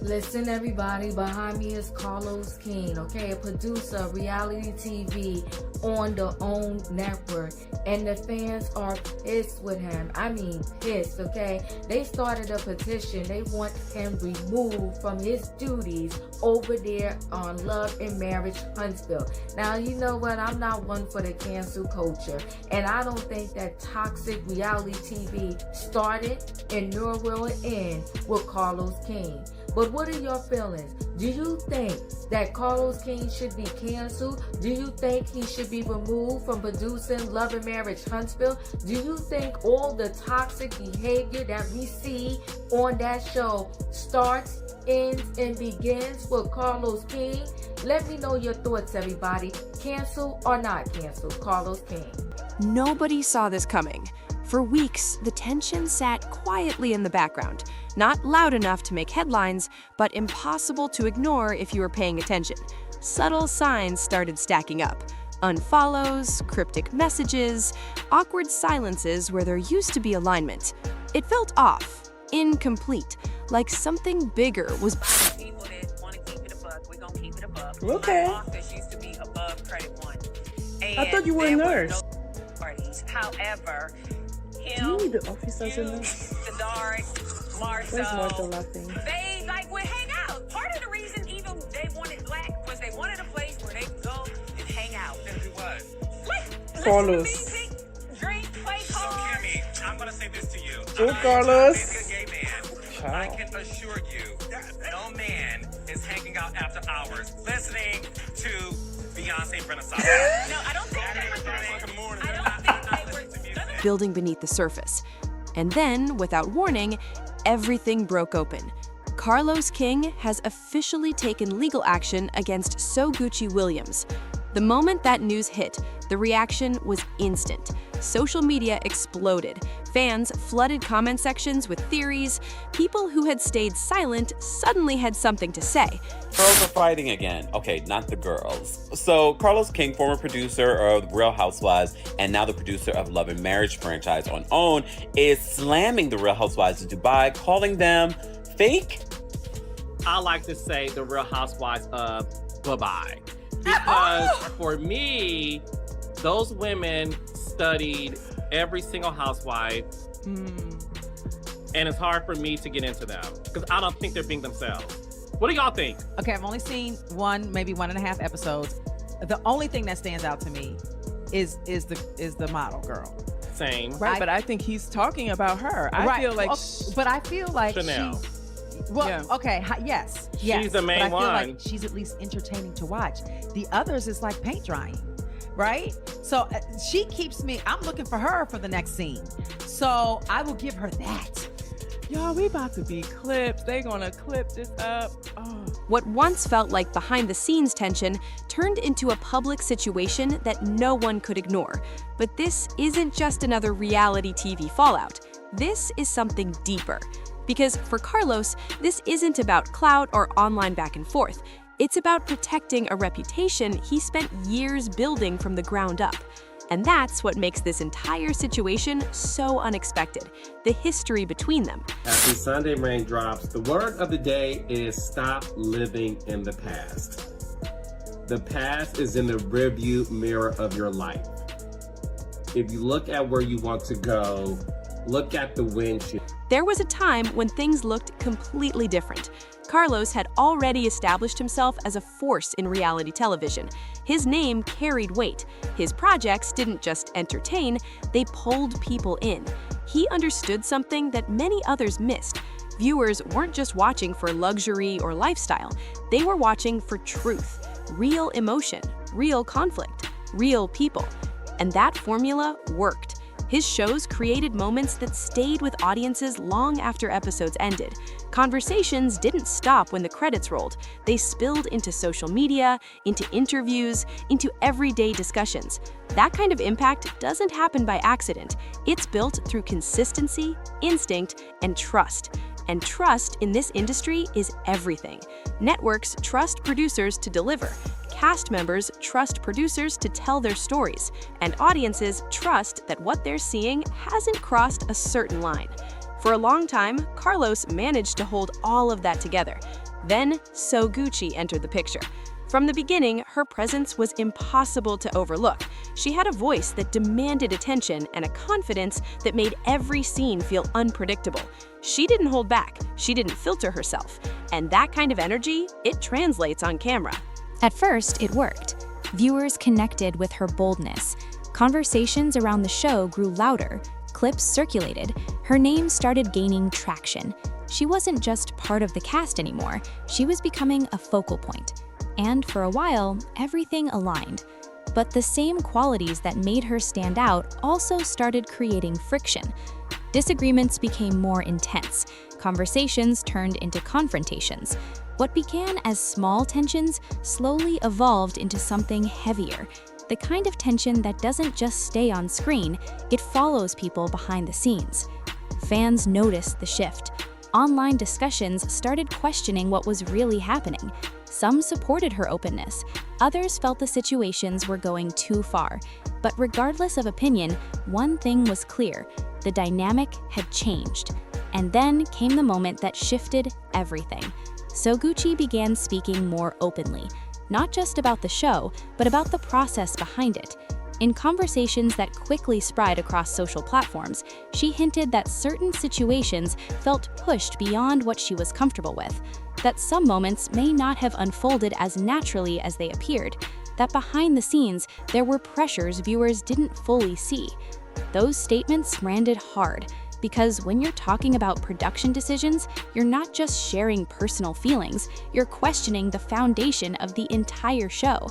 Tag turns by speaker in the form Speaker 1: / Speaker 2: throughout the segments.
Speaker 1: Listen, everybody, behind me is Carlos King, okay, a producer of reality TV on the OWN network, and the fans are pissed with him. I mean pissed, okay? They started a petition. They want him removed from his duties over there on Love and Marriage Huntsville. Now, you know what? I'm not one for the cancel culture, and I don't think that toxic reality TV started and nor will it end with Carlos King. But what are your feelings? Do you think that Carlos King should be canceled? Do you think he should be removed from producing Love and Marriage Huntsville? Do you think all the toxic behavior that we see on that show starts, ends, and begins with Carlos King? Let me know your thoughts, everybody. Cancel or not cancel Carlos King?
Speaker 2: Nobody saw this coming. For weeks, the tension sat quietly in the background, not loud enough to make headlines, but impossible to ignore if you were paying attention. Subtle signs started stacking up. Unfollows, cryptic messages, awkward silences where there used to be alignment. It felt off, incomplete, like something bigger was.
Speaker 3: People that want to keep it above, we're going to keep it above.
Speaker 4: Okay.
Speaker 3: My office used to be above Credit One.
Speaker 4: I thought you were a nurse.
Speaker 3: Parties. However,
Speaker 4: Do you need the office as a
Speaker 3: you,
Speaker 4: nurse?
Speaker 3: Sadaric,
Speaker 4: Where's Martha
Speaker 3: Marcel,
Speaker 4: laughing?
Speaker 3: they like would hang out. Part of the reason even they wanted Black was they wanted a place where they could go and hang out.
Speaker 5: And do what?
Speaker 3: Listen
Speaker 4: Carlos.
Speaker 3: to music, drink, play
Speaker 5: So,
Speaker 3: cards.
Speaker 5: Kimmy, I'm going to say this to you.
Speaker 4: Oh,
Speaker 5: I'm
Speaker 4: Carlos.
Speaker 5: not a gay man. I can assure you that no man is hanging out after hours listening to Beyonce Renaissance.
Speaker 3: No, I don't think
Speaker 5: Saturday
Speaker 3: they
Speaker 5: or 3 o'clock in the morning.
Speaker 3: I
Speaker 5: they're
Speaker 3: don't
Speaker 5: not
Speaker 3: think they
Speaker 5: listening to music.
Speaker 2: Building beneath the surface. And then, without warning, everything broke open. Carlos King has officially taken legal action against Sogucci Williams. The moment that news hit, the reaction was instant. Social media exploded. Fans flooded comment sections with theories. People who had stayed silent suddenly had something to say.
Speaker 6: Girls are fighting again. Okay, not the girls. So, Carlos King, former producer of Real Housewives and now the producer of Love and Marriage franchise on OWN, is slamming the Real Housewives of Dubai, calling them fake.
Speaker 7: I like to say the Real Housewives of Dubai. Because for me, those women studied every single housewife. And it's hard for me to get into them because I don't think they're being themselves. What do y'all think?
Speaker 8: Okay, I've only seen one, maybe 1.5 episodes. The only thing that stands out to me is the model girl.
Speaker 7: Same.
Speaker 4: Right, but I think he's talking about her. I feel like
Speaker 8: but I feel like
Speaker 7: Chanel.
Speaker 8: well,
Speaker 4: Yeah.
Speaker 8: okay, yes.
Speaker 7: She's the main
Speaker 8: but I feel
Speaker 7: one.
Speaker 8: like she's at least entertaining to watch. The others is like paint drying, right? So she keeps me. I'm looking for her for the next scene. So I will give her that.
Speaker 4: y'all, we about to be clipped. They gonna clip this up. Oh.
Speaker 2: What once felt like behind-the-scenes tension turned into a public situation that no one could ignore. But this isn't just another reality TV fallout. This is something deeper. Because for Carlos, this isn't about clout or online back and forth. It's about protecting a reputation he spent years building from the ground up. And that's what makes this entire situation so unexpected, the history between them.
Speaker 9: Happy Sunday, Raindrops. The word of the day is stop living in the past. The past is in the rearview mirror of your life. If you look at where you want to go, look at the windshield.
Speaker 2: There was a time when things looked completely different. Carlos had already established himself as a force in reality television. His name carried weight. His projects didn't just entertain, they pulled people in. He understood something that many others missed. Viewers weren't just watching for luxury or lifestyle, they were watching for truth, real emotion, real conflict, real people. And that formula worked. His shows created moments that stayed with audiences long after episodes ended. Conversations didn't stop when the credits rolled. They spilled into social media, into interviews, into everyday discussions. That kind of impact doesn't happen by accident. It's built through consistency, instinct, and trust. And trust in this industry is everything. Networks trust producers to deliver. Cast members trust producers to tell their stories, and audiences trust that what they're seeing hasn't crossed a certain line. For a long time, Carlos managed to hold all of that together. Then, Sogucci entered the picture. From the beginning, her presence was impossible to overlook. She had a voice that demanded attention and a confidence that made every scene feel unpredictable. She didn't hold back, she didn't filter herself, and that kind of energy, it translates on camera.
Speaker 10: At first, it worked. Viewers connected with her boldness. Conversations around the show grew louder. Clips circulated. Her name started gaining traction. She wasn't just part of the cast anymore. She was becoming a focal point. And for a while, everything aligned. But the same qualities that made her stand out also started creating friction. Disagreements became more intense. Conversations turned into confrontations. What began as small tensions slowly evolved into something heavier. The kind of tension that doesn't just stay on screen, it follows people behind the scenes. Fans noticed the shift. Online discussions started questioning what was really happening. Some supported her openness. Others felt the situations were going too far. But regardless of opinion, one thing was clear: the dynamic had changed. And then came the moment that shifted everything. Sogucci began speaking more openly, not just about the show, but about the process behind it. In conversations that quickly spread across social platforms, she hinted that certain situations felt pushed beyond what she was comfortable with, that some moments may not have unfolded as naturally as they appeared, that behind the scenes there were pressures viewers didn't fully see. Those statements landed hard, because when you're talking about production decisions, you're not just sharing personal feelings, you're questioning the foundation of the entire show.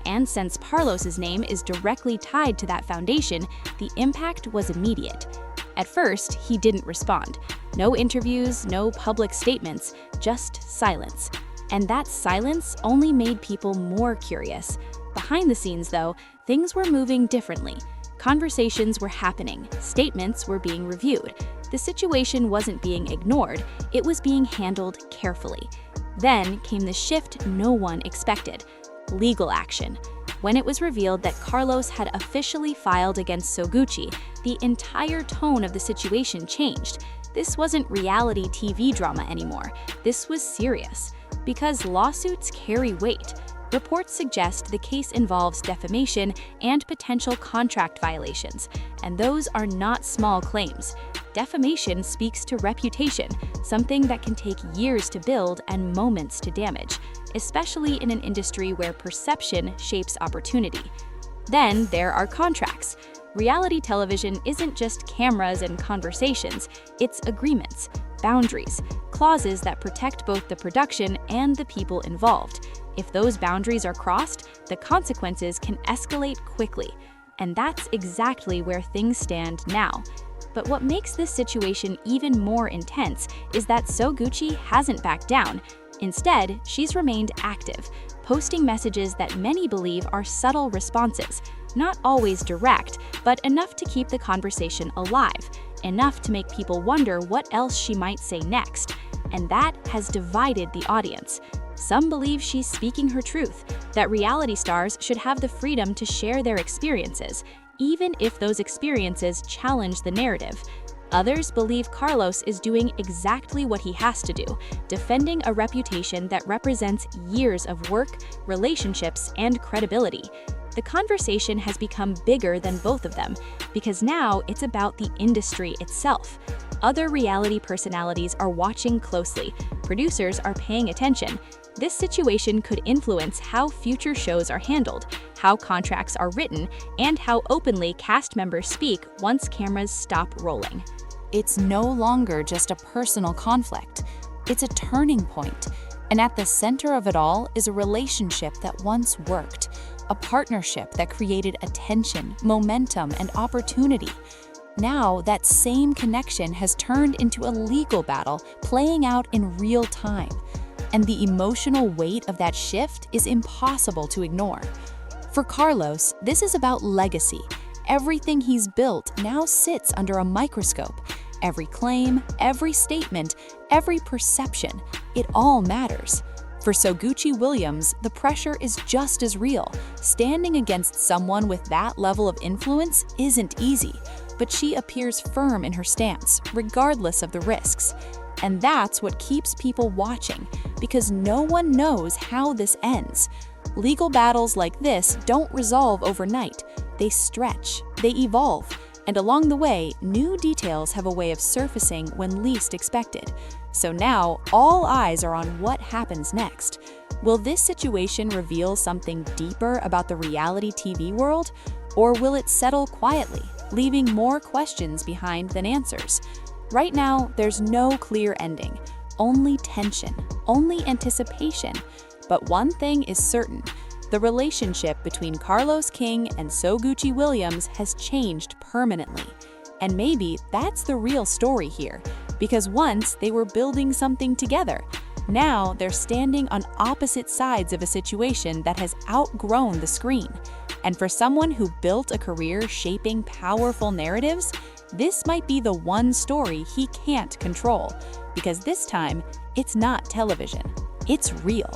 Speaker 10: And since Carlos's name is directly tied to that foundation, the impact was immediate. At first, he didn't respond. No interviews, no public statements, just silence. And that silence only made people more curious. Behind the scenes, though, things were moving differently. Conversations were happening, statements were being reviewed. The situation wasn't being ignored, it was being handled carefully. Then came the shift no one expected: legal action. When it was revealed that Carlos had officially filed against Sogucci, the entire tone of the situation changed. This wasn't reality TV drama anymore. This was serious. Because lawsuits carry weight. Reports suggest the case involves defamation and potential contract violations, and those are not small claims. Defamation speaks to reputation, something that can take years to build and moments to damage, especially in an industry where perception shapes opportunity. Then there are contracts. Reality television isn't just cameras and conversations, it's agreements, boundaries, clauses that protect both the production and the people involved. If those boundaries are crossed, the consequences can escalate quickly. And that's exactly where things stand now. But what makes this situation even more intense is that Sogucci hasn't backed down. Instead, she's remained active, posting messages that many believe are subtle responses, not always direct, but enough to keep the conversation alive, enough to make people wonder what else she might say next. And that has divided the audience. Some believe she's speaking her truth, that reality stars should have the freedom to share their experiences, even if those experiences challenge the narrative. Others believe Carlos is doing exactly what he has to do, defending a reputation that represents years of work, relationships, and credibility. The conversation has become bigger than both of them, because now it's about the industry itself. Other reality personalities are watching closely. Producers are paying attention. This situation could influence how future shows are handled, how contracts are written, and how openly cast members speak once cameras stop rolling.
Speaker 11: It's no longer just a personal conflict. It's a turning point. And at the center of it all is a relationship that once worked, a partnership that created attention, momentum, and opportunity. Now, that same connection has turned into a legal battle playing out in real time. And the emotional weight of that shift is impossible to ignore. For Carlos, this is about legacy. Everything he's built now sits under a microscope. Every claim, every statement, every perception, it all matters. For Sogucci Williams, the pressure is just as real. Standing against someone with that level of influence isn't easy, but she appears firm in her stance, regardless of the risks. And that's what keeps people watching,
Speaker 2: because no one knows how this ends. Legal battles like this don't resolve overnight. They stretch, they evolve, and along the way, new details have a way of surfacing when least expected. So now, all eyes are on what happens next. Will this situation reveal something deeper about the reality TV world? Or will it settle quietly, leaving more questions behind than answers? Right now, there's no clear ending, only tension, only anticipation. But one thing is certain, the relationship between Carlos King and Sogucci Williams has changed permanently. And maybe that's the real story here, because once they were building something together. Now they're standing on opposite sides of a situation that has outgrown the screen. And for someone who built a career shaping powerful narratives, this might be the one story he can't control, because this time, it's not television, it's real.